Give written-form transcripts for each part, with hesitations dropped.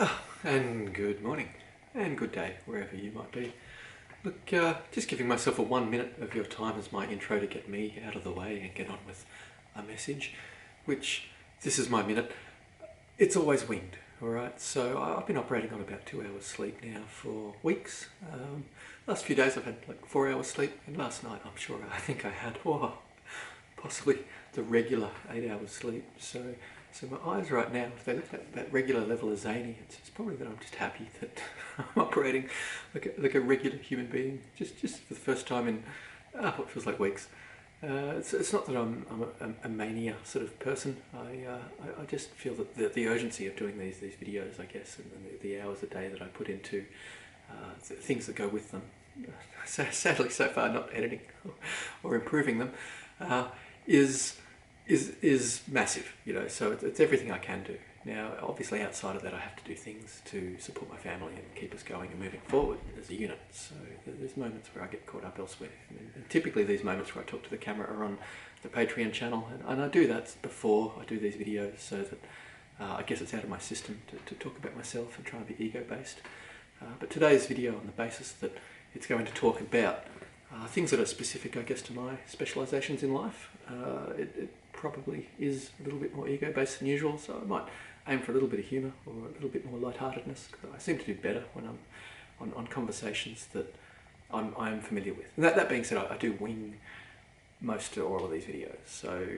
Oh, and good morning, and good day, wherever you might be. Look, just giving myself a 1 minute of your time as my intro to get me out of the way and get on with a message, which, this is my minute. It's always winged, alright? So I've been operating on about 2 hours sleep now for weeks. Last few days I've had like 4 hours sleep, and last night I think I had, possibly the regular 8 hours sleep. So my eyes right now, if they look at that regular level of zany, it's probably that I'm just happy that I'm operating like a regular human being, just for the first time in what feels like weeks. It's not that I'm a mania sort of person. I just feel that the urgency of doing these videos, I guess, and the hours a day that I put into things that go with them, sadly so far not editing or improving them, is massive, you know. So it's everything I can do. Now, obviously outside of that I have to do things to support my family and keep us going and moving forward as a unit. So there's moments where I get caught up elsewhere. And typically these moments where I talk to the camera are on the Patreon channel, and I do that before I do these videos so that I guess it's out of my system to talk about myself and try and be ego-based. But today's video, on the basis that it's going to talk about things that are specific, I guess, to my specialisations in life, it probably is a little bit more ego-based than usual, so I might aim for a little bit of humour or a little bit more lightheartedness, because I seem to do better when I'm on conversations that I'm familiar with. And that being said, I do wing most or all of these videos, so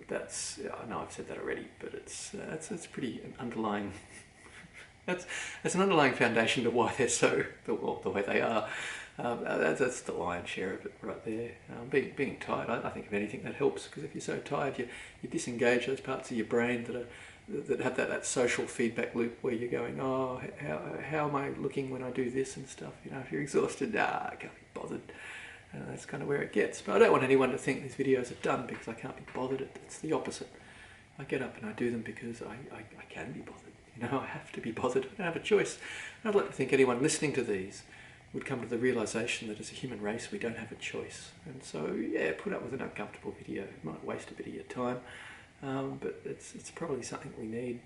that's, I know I've said that already, but it's pretty an underlying that's an underlying foundation to why they're so the way they are. That's the lion's share of it right there. Being tired, I think if anything that helps, because if you're so tired, you disengage those parts of your brain that have that social feedback loop where you're going, oh, how am I looking when I do this and stuff. You know, if you're exhausted, I can't be bothered. That's kind of where it gets. But I don't want anyone to think these videos are done because I can't be bothered. It's the opposite. I get up and I do them because I can be bothered. You know, I have to be bothered. I don't have a choice. And I'd like to think anyone listening to these would come to the realisation that as a human race we don't have a choice. And so, yeah, put up with an uncomfortable video. It might waste a bit of your time, but it's probably something we need.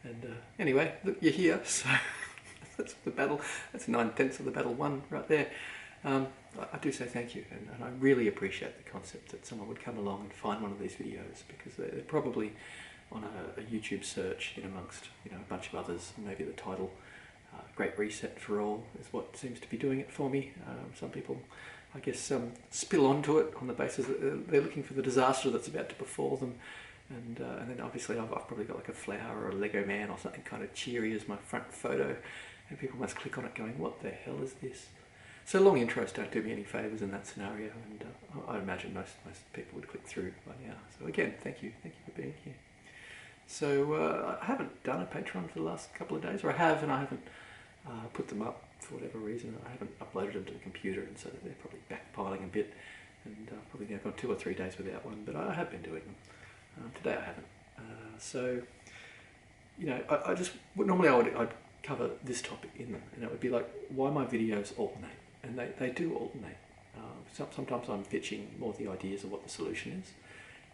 And anyway, look, you're here, so that's the battle. That's 9/10 of the battle won right there. I do say thank you, and I really appreciate the concept that someone would come along and find one of these videos, because they're probably on a YouTube search in amongst, you know, a bunch of others. Maybe the title, Great Reset for All, is what seems to be doing it for me. Some people, I guess, spill onto it on the basis that they're looking for the disaster that's about to befall them. And then obviously I've probably got like a flower or a Lego man or something kind of cheery as my front photo, and people must click on it going, what the hell is this? So long intros don't do me any favours in that scenario, and I imagine most people would click through by now. So again, thank you for being here. So I haven't done a Patreon for the last couple of days, or I have, and I haven't put them up for whatever reason. I haven't uploaded them to the computer, and so they're probably backpiling a bit, and probably now gone 2 or 3 days without one, but I have been doing them. Today I haven't. So, you know, I just, normally I'd cover this topic in them, and it would be like why my videos alternate, and they do alternate. Sometimes I'm pitching more the ideas of what the solution is,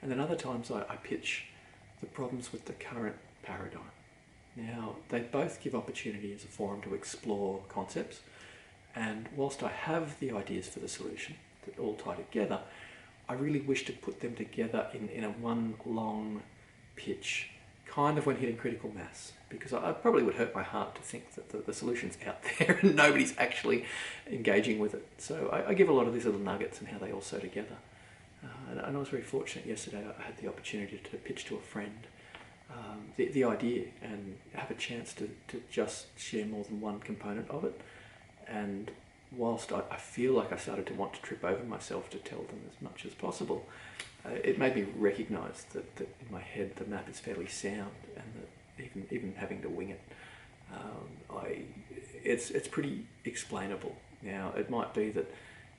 and then other times I pitch the problems with the current paradigm. Now, they both give opportunity as a forum to explore concepts, and whilst I have the ideas for the solution that all tie together, I really wish to put them together in a one long pitch, kind of when hitting critical mass, because I probably would hurt my heart to think that the solution's out there and nobody's actually engaging with it. So I give a lot of these little nuggets and how they all sew together. And I was very fortunate yesterday. I had the opportunity to pitch to a friend the idea and have a chance to just share more than one component of it. And whilst I feel like I started to want to trip over myself to tell them as much as possible, it made me recognise that in my head the map is fairly sound, and that even having to wing it, it's pretty explainable. Now, it might be that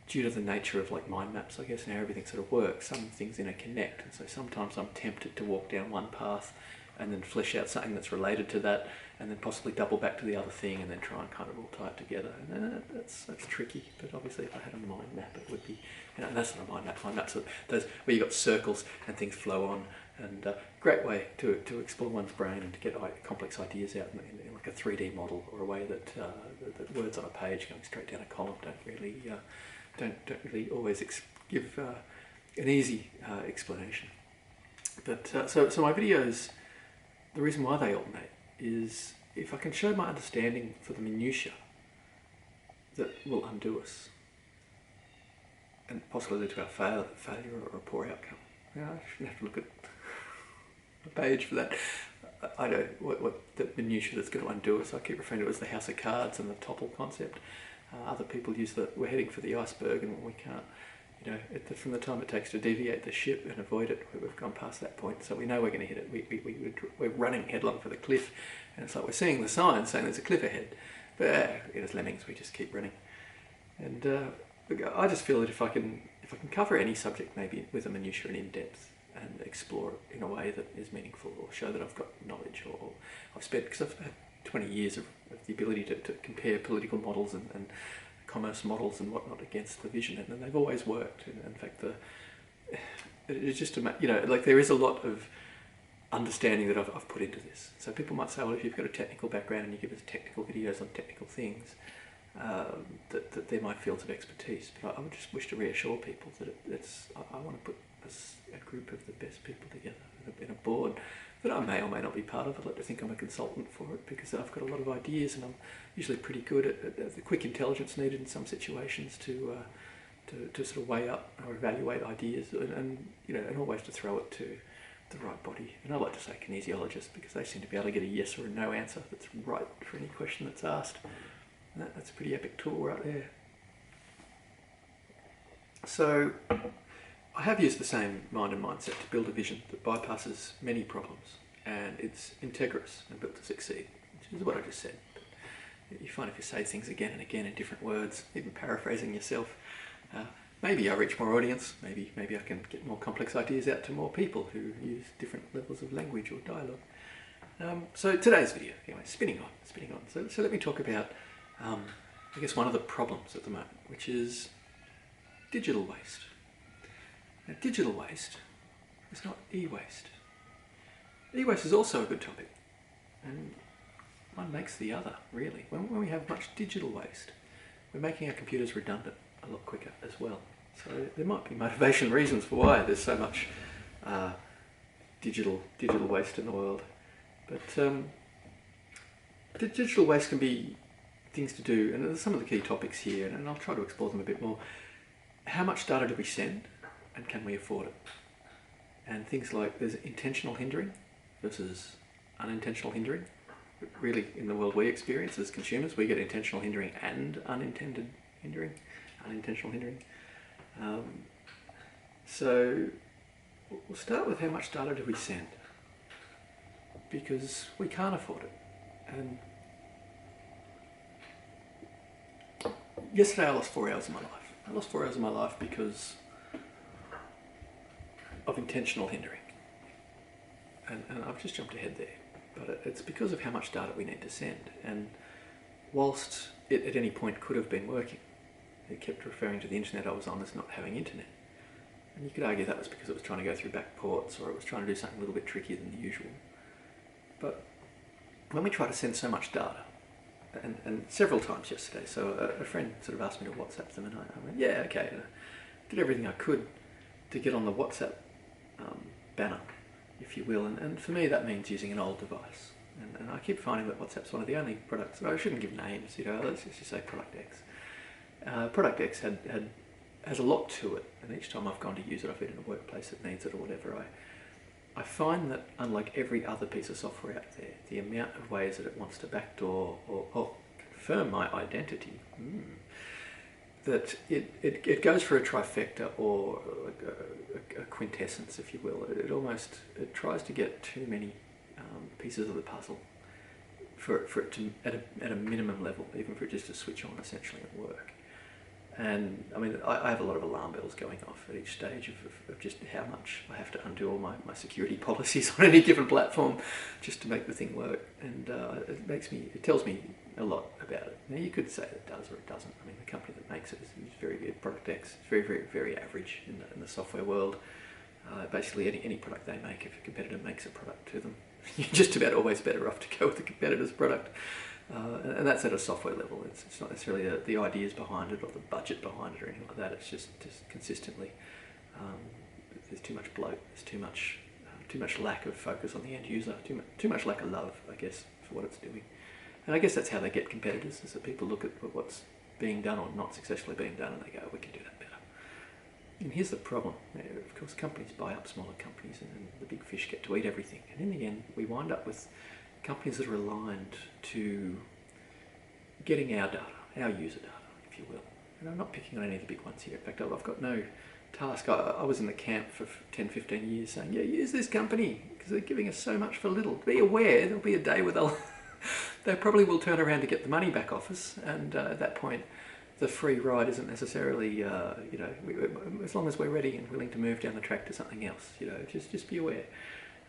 due to the nature of like mind maps, I guess, and how everything sort of works, some things interconnect, and so sometimes I'm tempted to walk down one path and then flesh out something that's related to that, and then possibly double back to the other thing, and then try and kind of all tie it together. And that's tricky, but obviously if I had a mind map, it would be, that's not a mind map. Mind maps are those where you've got circles and things flow on, and great way to explore one's brain and to get complex ideas out in like a 3D model, or a way that words on a page going straight down a column don't really always give an easy explanation. But so my videos, the reason why they alternate is if I can show my understanding for the minutiae that will undo us and possibly lead to our failure or a poor outcome. I shouldn't have to look at a page for that. I know what the minutiae that's going to undo us. I keep referring to it as the house of cards and the topple concept. Other people use we're heading for the iceberg, and we can't, from the time it takes to deviate the ship and avoid it, we've gone past that point, so we know we're going to hit it. We're running headlong for the cliff, and it's like we're seeing the signs saying there's a cliff ahead, but as lemmings we just keep running. And I just feel that if I can cover any subject maybe with a minutiae and in depth, and explore it in a way that is meaningful, or show that I've got knowledge, or I've spent, because I've had 20 years of the ability to compare political models and commerce models and whatnot against the vision, and they've always worked. And in fact, it's just like there is a lot of understanding that I've put into this. So people might say, well, if you've got a technical background and you give us technical videos on technical things, that they're my fields of expertise. But I would just wish to reassure people that I want to put a group of the best people together in a board that I may or may not be part of. I'd like to think I'm a consultant for it, because I've got a lot of ideas, and I'm usually pretty good at the quick intelligence needed in some situations to sort of weigh up or evaluate ideas, and always to throw it to the right body. And I like to say kinesiologists, because they seem to be able to get a yes or a no answer that's right for any question that's asked. And that's a pretty epic tool right there. So I have used the same mind and mindset to build a vision that bypasses many problems, and it's integrous and built to succeed, which is what I just said. But you find if you say things again and again in different words, even paraphrasing yourself, maybe I reach more audience, maybe I can get more complex ideas out to more people who use different levels of language or dialogue. So today's video, anyway, spinning on. So let me talk about, I guess, one of the problems at the moment, which is digital waste. Now, digital waste is not e-waste. E-waste is also a good topic, and one makes the other, really. When we have much digital waste, we're making our computers redundant a lot quicker as well. So there might be motivation reasons for why there's so much digital waste in the world. But digital waste can be things to do, and there's some of the key topics here, and I'll try to explore them a bit more. How much data do we send, and can we afford it? And things like, there's intentional hindering versus unintentional hindering. Really, in the world we experience as consumers, we get intentional hindering and unintentional hindering. So we'll start with how much data do we send, because we can't afford it. And yesterday I lost 4 hours of my life. I lost 4 hours of my life because of intentional hindering. And I've just jumped ahead there. But it's because of how much data we need to send. And whilst it at any point could have been working, it kept referring to the internet I was on as not having internet. And you could argue that was because it was trying to go through back ports, or it was trying to do something a little bit trickier than the usual. But when we try to send so much data, and several times yesterday, so a friend sort of asked me to WhatsApp them, and I went, yeah, okay, did everything I could to get on the WhatsApp banner, if you will, and for me that means using an old device. And I keep finding that WhatsApp's one of the only products, I shouldn't give names, let's just say Product X. Product X has a lot to it, and each time I've gone to use it, I've been in a workplace that needs it or whatever, I find that unlike every other piece of software out there, the amount of ways that it wants to backdoor or confirm my identity, that it goes for a trifecta, or a quintessence, if you will. It tries to get too many pieces of the puzzle for it to, at a minimum level, even for it just to switch on essentially at work. And I mean, I have a lot of alarm bells going off at each stage of just how much I have to undo all my security policies on any given platform just to make the thing work. And it tells me a lot about it. Now, you could say it does or it doesn't. I mean, the company that makes it is very good. Product X is very, very, very average in the software world. Basically, any product they make, if a competitor makes a product to them, you're just about always better off to go with the competitor's product. And that's at a software level. It's not necessarily the ideas behind it or the budget behind it or anything like that. It's just consistently there's too much bloat. There's too much lack of focus on the end user. Too much lack of love, I guess, for what it's doing. And I guess that's how they get competitors, is that people look at what's being done or not successfully being done and they go, we can do that better. And here's the problem. Of course, companies buy up smaller companies and the big fish get to eat everything. And in the end, we wind up with companies that are aligned to getting our data, our user data, if you will. And I'm not picking on any of the big ones here. In fact, I've got no task. I was in the camp for 10, 15 years saying, yeah, use this company because they're giving us so much for little. Be aware there'll be a day where they probably will turn around to get the money back off us. And at that point, the free ride isn't necessarily, as long as we're ready and willing to move down the track to something else, just be aware.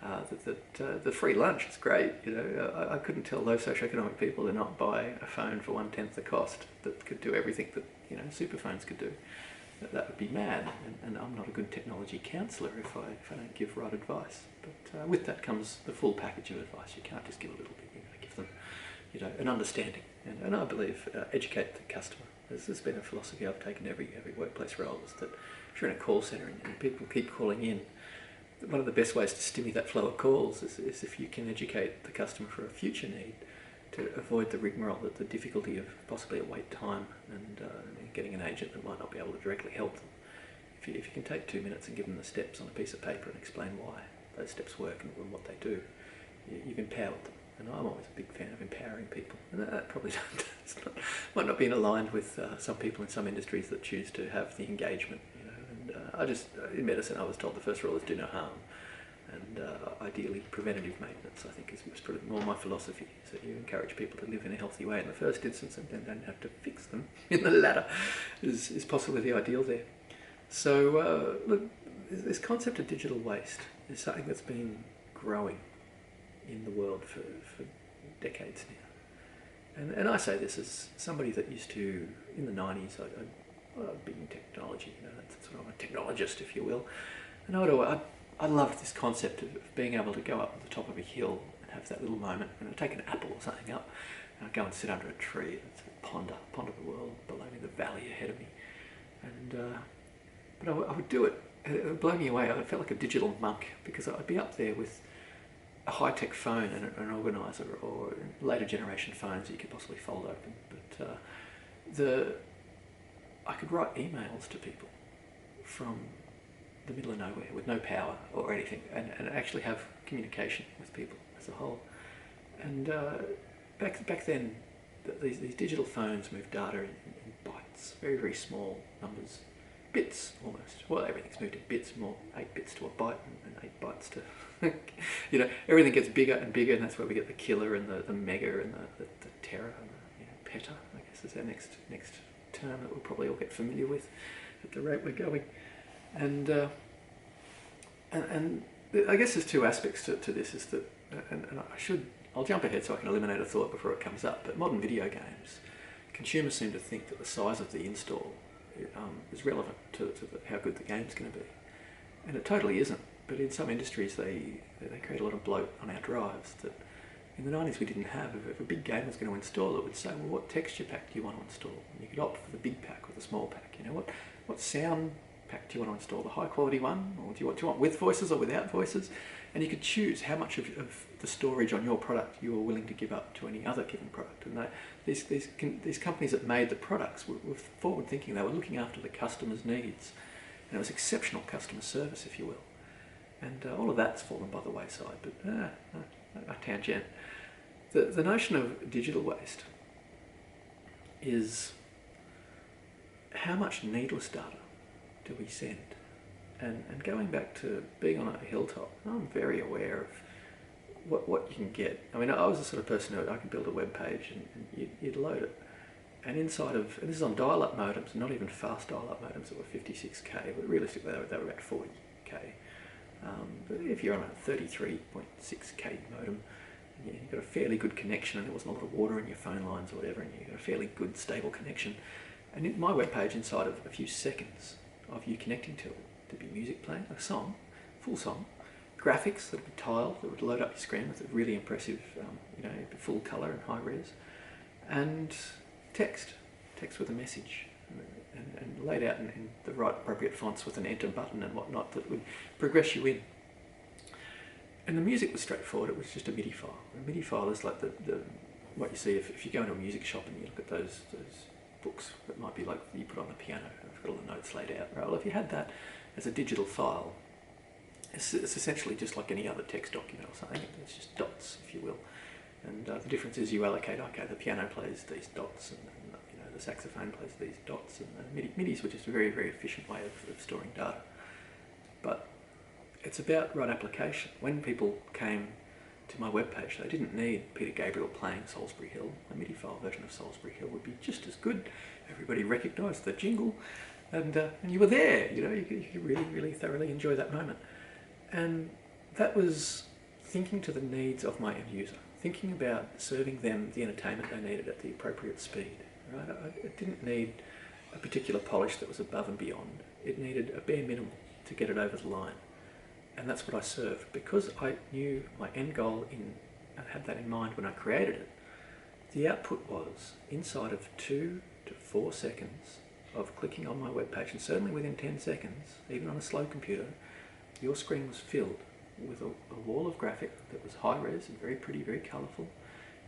The free lunch is great. I couldn't tell those socioeconomic people to not buy a phone for 1/10 the cost that could do everything that super phones could do. That would be mad, and I'm not a good technology counsellor if I don't give right advice. But with that comes the full package of advice. You can't just give a little bit. You've got to give them, an understanding, and I believe educate the customer. There's been a philosophy I've taken every workplace role, is that if you're in a call centre and people keep calling in, one of the best ways to stimulate that flow of calls is if you can educate the customer for a future need to avoid the rigmarole, the difficulty of possibly a wait time and getting an agent that might not be able to directly help them. If you can take 2 minutes and give them the steps on a piece of paper and explain why those steps work and what they do, you've empowered them. And I'm always a big fan of empowering people. And that probably might not be aligned with some people in some industries that choose to have the engagement. In medicine, I was told the first rule is do no harm, and ideally preventative maintenance, I think, is probably more my philosophy. So you encourage people to live in a healthy way in the first instance, and then don't have to fix them in the latter, is possibly the ideal there. So look, this concept of digital waste is something that's been growing in the world for decades now. And I say this as somebody that used to, in the 90s, I'd be in technology, that's sort of a technologist, if you will. And I loved this concept of being able to go up to the top of a hill and have that little moment, take an apple or something up, and I'd go and sit under a tree and sort of ponder the world below me, the valley ahead of me. And but I would do it. It would blow me away. I felt like a digital monk because I'd be up there with a high-tech phone and an organiser, or later generation phones that you could possibly fold open. But I could write emails to people from the middle of nowhere with no power or anything, and actually have communication with people as a whole. And back then, these digital phones moved data in bytes, very, very small numbers, bits almost. Well, everything's moved in bits, more 8 bits to a byte and 8 bytes to everything gets bigger and bigger, and that's where we get the killer and the mega and the terror and the peta, I guess, is our next term that we'll probably all get familiar with at the rate we're going. And I guess there's two aspects to this, is that, and I'll jump ahead so I can eliminate a thought before it comes up, but modern video games, consumers seem to think that the size of the install is relevant to how good the game's going to be. And it totally isn't. But in some industries, they create a lot of bloat on our drives that in the 90s we didn't have. If a big game was going to install, it would say, well, what texture pack do you want to install? And you could opt for the big pack or the small pack. What sound pack do you want to install? The high quality one? Or do you want with voices or without voices? And you could choose how much of the storage on your product you were willing to give up to any other given product. And these companies that made the products were forward thinking. They were looking after the customer's needs. And it was exceptional customer service, if you will. And all of that's fallen by the wayside, but a tangent. The notion of digital waste is how much needless data do we send? And going back to being on a hilltop, I'm very aware of what you can get. I mean, I was the sort of person who I could build a web page and you'd load it. And inside of, and this is on dial-up modems, not even fast dial-up modems that were 56k, but realistically they were about 40k. But if you're on a 33.6k modem, you've got a fairly good connection, and there wasn't a lot of water in your phone lines or whatever, and you've got a fairly good, stable connection. And in my webpage, inside of a few seconds of you connecting to it, there'd be music playing, a song, full song, graphics that would be tiled, that would load up your screen with a really impressive, full colour and high res, and text with a message, and laid out in the right appropriate fonts with an enter button and whatnot that would progress you in. And the music was straightforward. It was just a MIDI file. A MIDI file is like what you see if you go into a music shop and you look at those books that might be like you put on the piano and it's got all the notes laid out. Right? Well, if you had that as a digital file, it's essentially just like any other text document or something. It's just dots, if you will. And the difference is you allocate, okay, the piano plays these dots, and the saxophone plays these dots, and MIDIs were just a very, very efficient way of storing data. But it's about right application. When people came to my webpage, they didn't need Peter Gabriel playing Salisbury Hill. A MIDI file version of Salisbury Hill would be just as good. Everybody recognised the jingle, and you were there. You could really, really thoroughly enjoy that moment. And that was thinking to the needs of my end user, thinking about serving them the entertainment they needed at the appropriate speed. Right? It didn't need a particular polish that was above and beyond. It needed a bare minimum to get it over the line. And that's what I served. Because I knew my end goal and had that in mind when I created it, the output was inside of 2 to 4 seconds of clicking on my webpage, and certainly within 10 seconds, even on a slow computer, your screen was filled with a wall of graphic that was high res and very pretty, very colourful,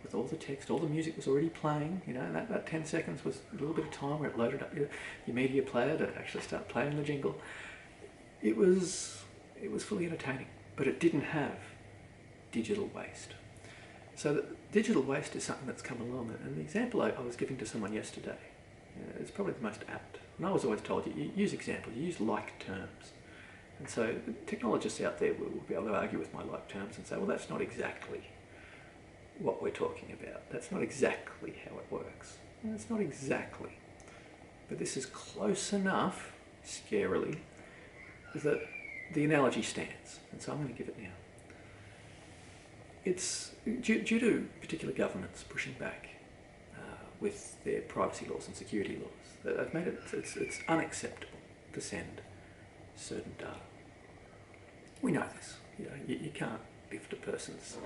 with all the text, all the music was already playing, and that 10 seconds was a little bit of time where it loaded up your media player to actually start playing the jingle. It was fully entertaining, but it didn't have digital waste. So the digital waste is something that's come along, and the example I was giving to someone yesterday is probably the most apt. And I was always told, you use examples, you use like terms. And so the technologists out there will be able to argue with my like terms and say, well, that's not exactly what we're talking about. That's not exactly how it works. Well, it's not exactly. But this is close enough, scarily, that the analogy stands. And so I'm going to give it now. It's due to particular governments pushing back with their privacy laws and security laws. They've made it's unacceptable to send certain data. We know this. You can't lift a person's,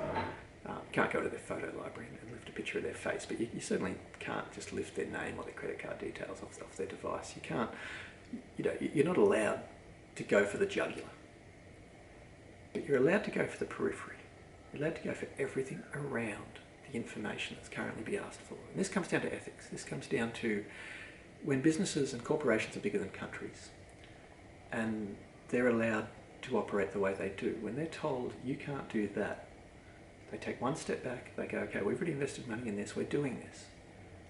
can't go to their photo library and lift a picture of their face, but you certainly can't just lift their name or their credit card details off their device. You can't, you're not allowed to go for the jugular, but you're allowed to go for the periphery. You're allowed to go for everything around the information that's currently being asked for. And this comes down to ethics. This comes down to when businesses and corporations are bigger than countries, and they're allowed to operate the way they do. When they're told you can't do that, they take one step back, they go, okay, we've already invested money in this, we're doing this.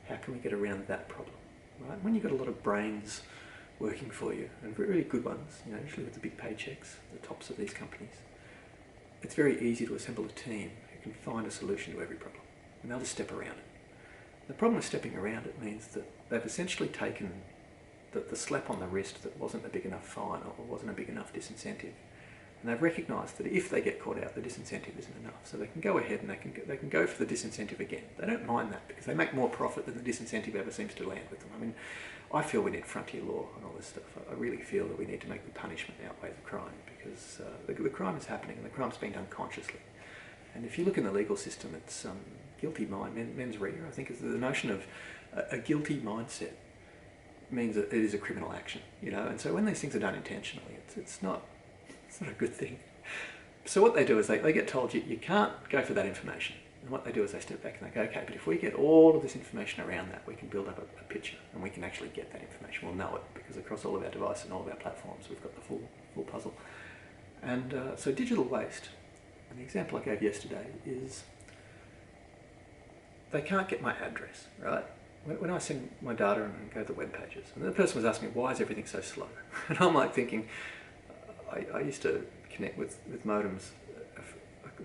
How can we get around that problem? Right? When you've got a lot of brains working for you, and really good ones, usually with the big paychecks, the tops of these companies, it's very easy to assemble a team who can find a solution to every problem, and they'll just step around it. The problem with stepping around it means that they've essentially taken the slap on the wrist that wasn't a big enough fine or wasn't a big enough disincentive. And they've recognised that if they get caught out, the disincentive isn't enough. So they can go ahead and they can go for the disincentive again. They don't mind that because they make more profit than the disincentive ever seems to land with them. I mean, I feel we need frontier law and all this stuff. I really feel that we need to make the punishment outweigh the crime because the crime is happening and the crime's being done consciously. And if you look in the legal system, it's guilty mind, mens rea, I think is the notion of a guilty mindset means that it is a criminal action, and so when these things are done intentionally, it's not a good thing. So what they do is they get told you can't go for that information, and what they do is they step back and they go, okay, but if we get all of this information around that, we can build up a picture, and we can actually get that information. We'll know it because across all of our devices and all of our platforms, we've got the full puzzle. And so digital waste, and the example I gave yesterday is they can't get my address, right? When I send my data and go to the web pages, and the person was asking me, why is everything so slow? And I'm like thinking, I used to connect with modems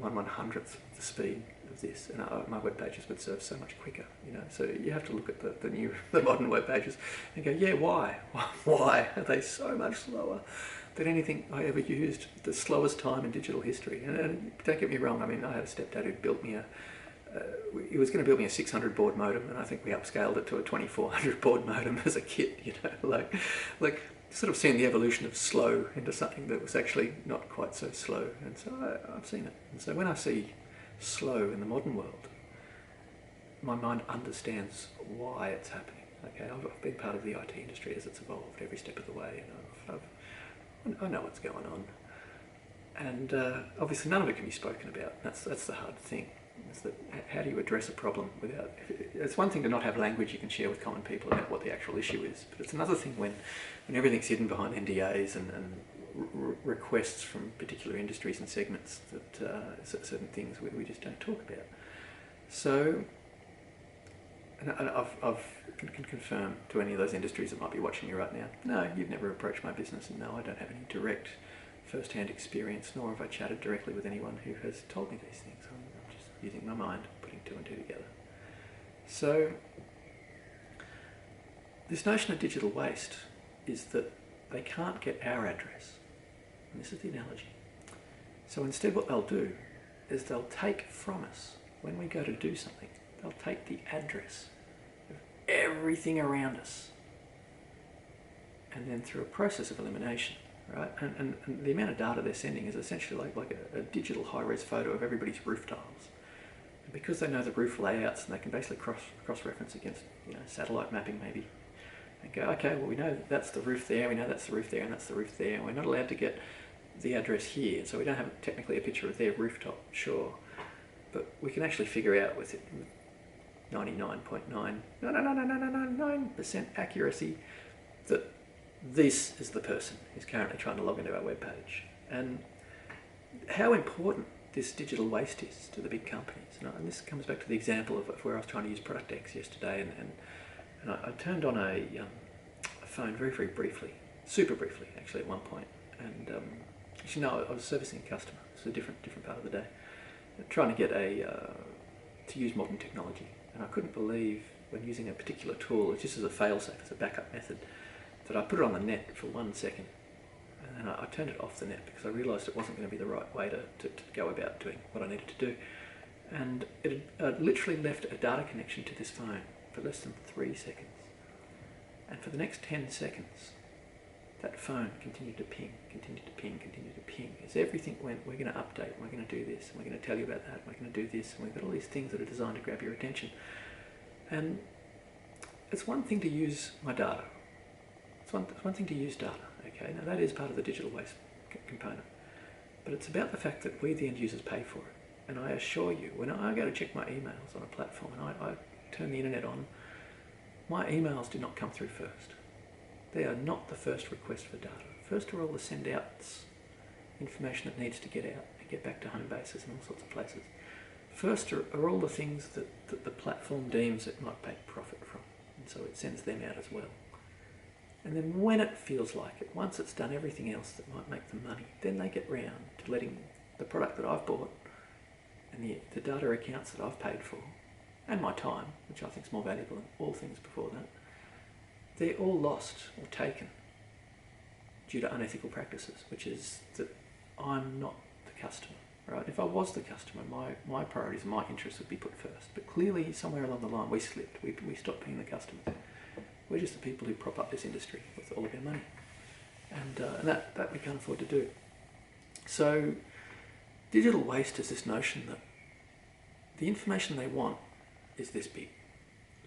1/100th the speed of this, and my web pages would serve so much quicker, you know. So you have to look at the modern web pages and go, yeah, why? Why are they so much slower than anything I ever used? The slowest time in digital history. And don't get me wrong, I mean, I had a stepdad who built me he was going to build me a 600 baud modem, and I think we upscaled it to a 2400 baud modem as a kit, you know, like sort of seeing the evolution of slow into something that was actually not quite so slow. And so I've seen it. And so when I see slow in the modern world, my mind understands why it's happening. Okay, I've been part of the IT industry as it's evolved every step of the way, and I know what's going on. And obviously none of it can be spoken about. That's the hard thing. Is that how do you address a problem without... It's one thing to not have language you can share with common people about what the actual issue is, but it's another thing when everything's hidden behind NDAs and requests from particular industries and segments that certain things we just don't talk about. So, and I can confirm to any of those industries that might be watching you right now, no, you've never approached my business, and no, I don't have any direct first-hand experience, nor have I chatted directly with anyone who has told me these things. I'm just using my mind, putting two and two together. So, this notion of digital waste is that they can't get our address. And this is the analogy. So instead what they'll do is they'll take from us, when we go to do something, they'll take the address of everything around us, and then through a process of elimination, right? And the amount of data they're sending is essentially like a digital high-res photo of everybody's roof tiles. And because they know the roof layouts, and they can basically cross-reference against, you know, satellite mapping maybe, and go, okay, well, we know that's the roof there, we know that's the roof there, and that's the roof there, and we're not allowed to get the address here, so we don't have technically a picture of their rooftop, sure, but we can actually figure out with 99.9% accuracy that this is the person who's currently trying to log into our webpage. And how important this digital waste is to the big companies. And this comes back to the example of where I was trying to use Product X yesterday, and I turned on a phone very, very briefly, super briefly actually at one point, and actually no, I was servicing a customer. It's a different part of the day, trying to get to use modern technology, and I couldn't believe when using a particular tool, just as a fail-safe, as a backup method, that I put it on the net for 1 second, and then I turned it off the net because I realised it wasn't going to be the right way to go about doing what I needed to do, and it literally left a data connection to this phone for less than 3 seconds, and for the next 10 seconds that phone continued to ping, continued to ping, continued to ping, as everything went, we're going to update, we're going to do this, and we're going to tell you about that, we're going to do this, and we've got all these things that are designed to grab your attention. And it's one thing to use my data, it's one thing to use data, okay, now that is part of the digital waste component, but it's about the fact that we the end users pay for it. And I assure you, when I go to check my emails on a platform and I turn the internet on, my emails do not come through first. They are not the first request for data. First are all the send outs, information that needs to get out and get back to home bases and all sorts of places. First are all the things that the platform deems it might make profit from, and so it sends them out as well. And then when it feels like it, once it's done everything else that might make them money, then they get round to letting the product that I've bought and the data accounts that I've paid for, and my time, which I think is more valuable than all things before that, they're all lost or taken due to unethical practices, which is that I'm not the customer, right? If I was the customer, my priorities and my interests would be put first. But clearly, somewhere along the line, we slipped. We stopped being the customers. We're just the people who prop up this industry with all of our money. And that we can't afford to do. So digital waste is this notion that the information they want is this big,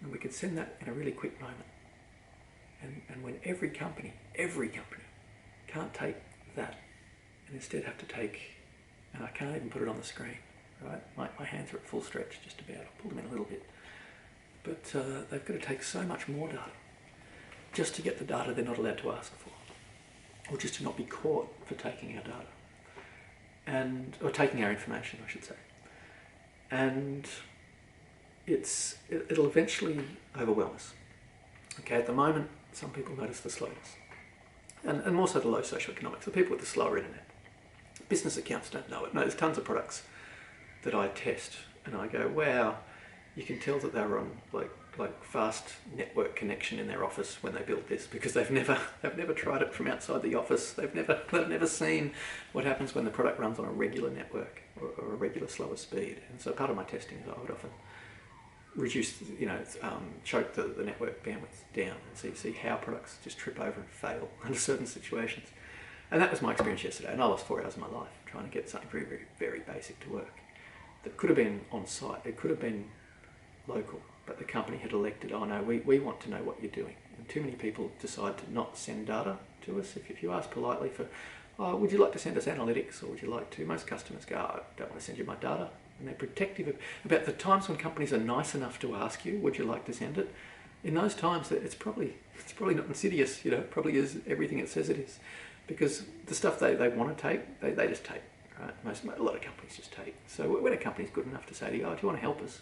and we could send that in a really quick moment. And when every company can't take that, and instead have to take, and I can't even put it on the screen, right? My hands are at full stretch just about. I'll pull them in a little bit. But they've got to take so much more data just to get the data they're not allowed to ask for, or just to not be caught for taking our data, or taking our information, I should say. And it'll eventually overwhelm us. Okay, at the moment, some people notice the slowness, and more so the low socioeconomics, the people with the slower internet. Business accounts don't know it. No, there's tons of products that I test and I go, wow, you can tell that they were on like fast network connection in their office when they built this, because they've never tried it from outside the office. They've never seen what happens when the product runs on a regular network or a regular slower speed. And so part of my testing is I would often reduce, choke the network bandwidth down and see how products just trip over and fail under certain situations. And that was my experience yesterday, and I lost 4 hours of my life trying to get something very, very, very basic to work. That could have been on site, it could have been local, but the company had elected, oh no, we want to know what you're doing. And too many people decide to not send data to us. If you ask politely for, oh, would you like to send us analytics, or would you like to, most customers go, I don't want to send you my data. And they're protective about the times when companies are nice enough to ask you, would you like to send it? In those times, it's probably not insidious, it probably is everything it says it is. Because the stuff they want to take, they just take, right? A lot of companies just take. So when a company's good enough to say to you, oh, do you want to help us?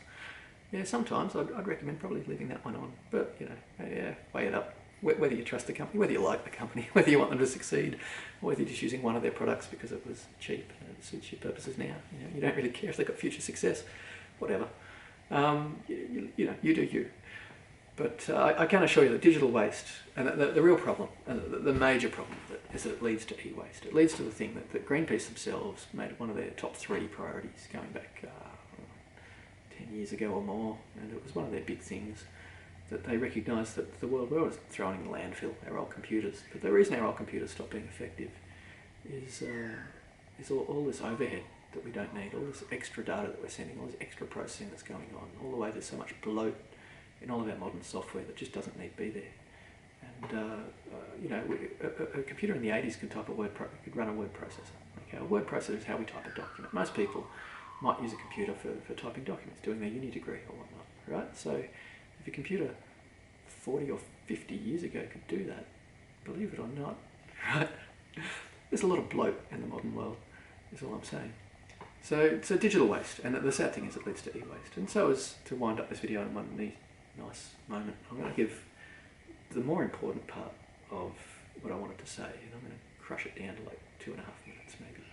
Yeah, sometimes I'd recommend probably leaving that one on. But, yeah, weigh it up. Whether you trust the company, whether you like the company, whether you want them to succeed, or whether you're just using one of their products because it was cheap and it suits your purposes now. You don't really care if they've got future success, whatever. You do you. But I can assure you that digital waste, and the real problem, and the major problem, is that it leads to e-waste. It leads to the thing that Greenpeace themselves made one of their top 3 priorities going back 10 years ago or more, and it was one of their big things that they recognised that the world was throwing in the landfill, our old computers. But the reason our old computers stopped being effective is all this overhead that we don't need, all this extra data that we're sending, all this extra processing that's going on, all the way there's so much bloat in all of our modern software that just doesn't need to be there. And a computer in the 80s could run a word processor. Okay, a word processor is how we type a document. Most people might use a computer for typing documents, doing their uni degree or whatnot, right? So if a computer 40 or 50 years ago could do that, believe it or not, right? There's a lot of bloat in the modern world, is all I'm saying. So digital waste, and the sad thing is it leads to e-waste. And so as to wind up this video in one nice moment, I'm going to give the more important part of what I wanted to say, and I'm going to crush it down to like 2.5 minutes maybe.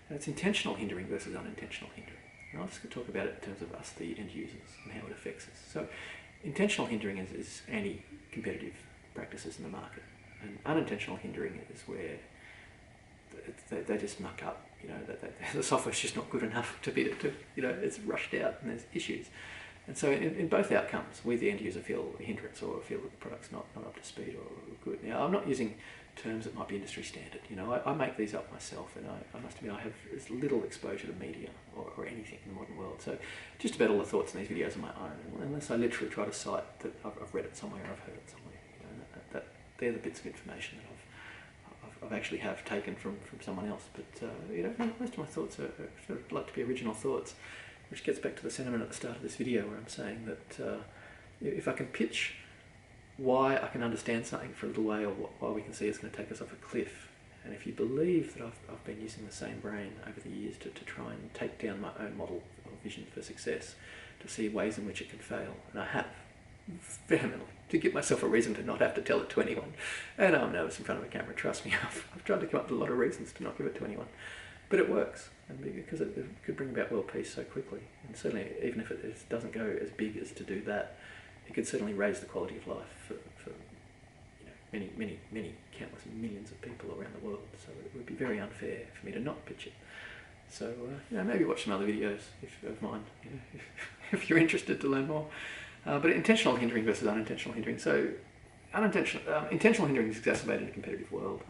And it's intentional hindering versus unintentional hindering. And I'll just talk about it in terms of us, the end users, and how it affects us. So intentional hindering is anti-competitive practices in the market, and unintentional hindering is where they just muck up. The software's just not good enough to it's rushed out and there's issues. And so in both outcomes, we the end user feel a hindrance or feel that the product's not up to speed or good. Now, I'm not using terms that might be industry standard. I make these up myself, and I must admit I have as little exposure to media or anything in the modern world. So just about all the thoughts in these videos are my own, unless I literally try to cite that I've read it somewhere, I've heard it somewhere. That they're the bits of information that I've actually have taken from someone else. But most of my thoughts are sort of like to be original thoughts, which gets back to the sentiment at the start of this video where I'm saying that if I can pitch why I can understand something for a little way, or why we can see it's going to take us off a cliff, and if you believe that I've been using the same brain over the years to try and take down my own model of vision for success, to see ways in which it can fail, and I have, vehemently, to give myself a reason to not have to tell it to anyone. And I'm nervous in front of a camera, trust me, I've tried to come up with a lot of reasons to not give it to anyone. But it works, and because it could bring about world peace so quickly. And certainly, even if it doesn't go as big as to do that, it could certainly raise the quality of life for many countless millions of people around the world. So it would be very unfair for me to not pitch it. So maybe watch some other videos of mine if you're interested to learn more. But intentional hindering versus unintentional hindering. So intentional hindering is exacerbated in a competitive world.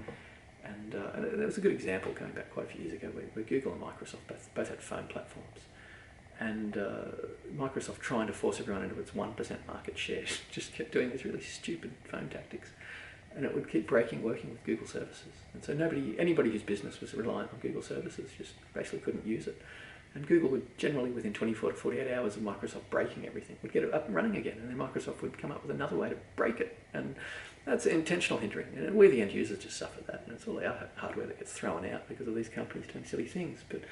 And there was a good example going back quite a few years ago where Google and Microsoft both had phone platforms. And Microsoft, trying to force everyone into its 1% market share, just kept doing these really stupid phone tactics. And it would keep working with Google services. And so anybody whose business was reliant on Google services just basically couldn't use it. And Google would generally, within 24 to 48 hours of Microsoft breaking everything, would get it up and running again. And then Microsoft would come up with another way to break it. And that's intentional hindering. And we, the end users, just suffer that. And it's all our hardware that gets thrown out because of these companies doing silly things. But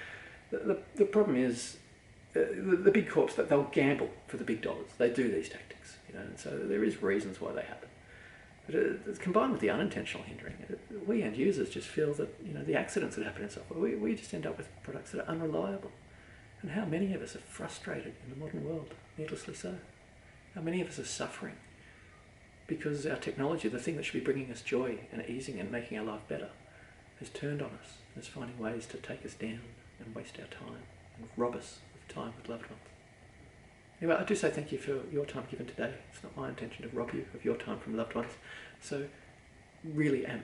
the problem is, the big corps, that they'll gamble for the big dollars. They do these tactics, and so there is reasons why they happen. But it's combined with the unintentional hindering. We end users just feel that the accidents that happen in software, we just end up with products that are unreliable. And how many of us are frustrated in the modern world, needlessly so? How many of us are suffering because our technology, the thing that should be bringing us joy and easing and making our life better, has turned on us and is finding ways to take us down and waste our time and rob us of time with loved ones. Anyway, I do say thank you for your time given today. It's not my intention to rob you of your time from loved ones. So really am